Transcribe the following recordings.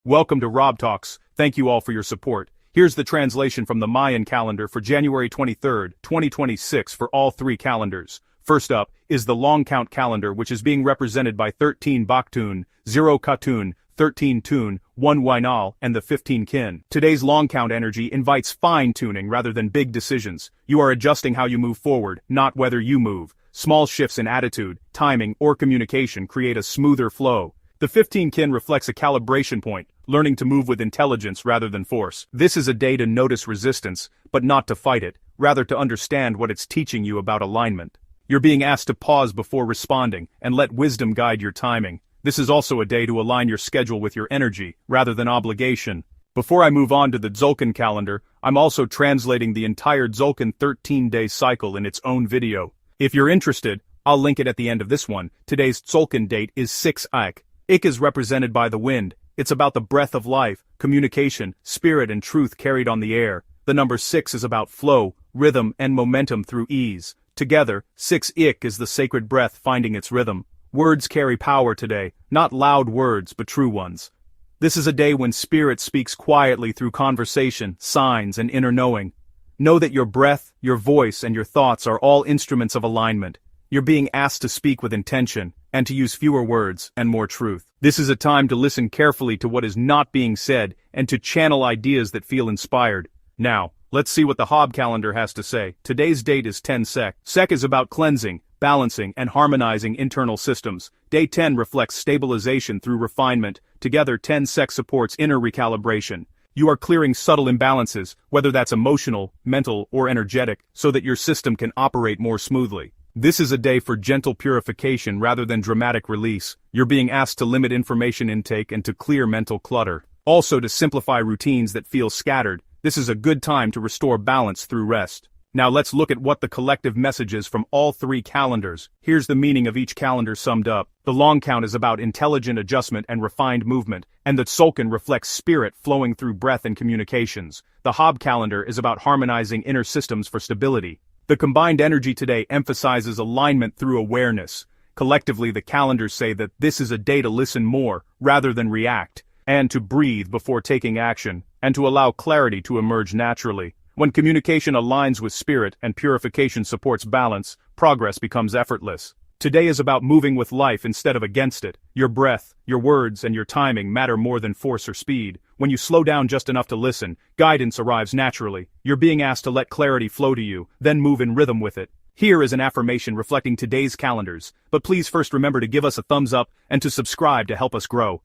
Welcome to Rob Talks. Thank you all for your support. Here's the translation from the Mayan calendar for January 23, 2026 for all three calendars. First up is the long count calendar, which is being represented by 13 Baktun, 0 Katun, 13 Tun, 1 Wainal, and the 15 Kin. Today's long count energy invites fine-tuning rather than big decisions. You are adjusting how you move forward, not whether you move. Small shifts in attitude, timing, or communication create a smoother flow. The 15 Kin reflects a calibration point, learning to move with intelligence rather than force. This is a day to notice resistance, but not to fight it, rather to understand what it's teaching you about alignment. You're being asked to pause before responding, and let wisdom guide your timing. This is also a day to align your schedule with your energy, rather than obligation. Before I move on to the Tzolk'in calendar, I'm also translating the entire Tzolk'in 13-day cycle in its own video. If you're interested, I'll link it at the end of this one. Today's Tzolk'in date is 6 Ik. Ik is represented by the wind. It's about the breath of life, communication, spirit and truth carried on the air. The number 6 is about flow, rhythm and momentum through ease. Together, 6 Ik is the sacred breath finding its rhythm. Words carry power today, not loud words but true ones. This is a day when spirit speaks quietly through conversation, signs and inner knowing. Know that your breath, your voice and your thoughts are all instruments of alignment. You're being asked to speak with intention, and to use fewer words and more truth. This is a time to listen carefully to what is not being said, and to channel ideas that feel inspired. Now, let's see what the Hob calendar has to say. Today's date is 10 Sek. Sek is about cleansing, balancing, and harmonizing internal systems. Day 10 reflects stabilization through refinement. Together, 10 Sek supports inner recalibration. You are clearing subtle imbalances, whether that's emotional, mental, or energetic, so that your system can operate more smoothly. This is a day for gentle purification rather than dramatic release. You're being asked to limit information intake and to clear mental clutter. Also to simplify routines that feel scattered. This is a good time to restore balance through rest. Now let's look at what the collective message is from all three calendars. Here's the meaning of each calendar summed up. The long count is about intelligent adjustment and refined movement, and the Tzolk'in reflects spirit flowing through breath and communications. The Hob calendar is about harmonizing inner systems for stability. The combined energy today emphasizes alignment through awareness. Collectively, the calendars say that this is a day to listen more, rather than react, and to breathe before taking action, and to allow clarity to emerge naturally. When communication aligns with spirit and purification supports balance, progress becomes effortless. Today is about moving with life instead of against it. Your breath, your words, and your timing matter more than force or speed. When you slow down just enough to listen, guidance arrives naturally. You're being asked to let clarity flow to you, then move in rhythm with it. Here is an affirmation reflecting today's calendars, but please first remember to give us a thumbs up and to subscribe to help us grow.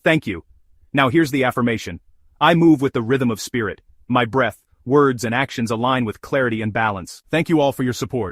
Thank you. Now here's the affirmation. I move with the rhythm of spirit. My breath, words, and actions align with clarity and balance. Thank you all for your support.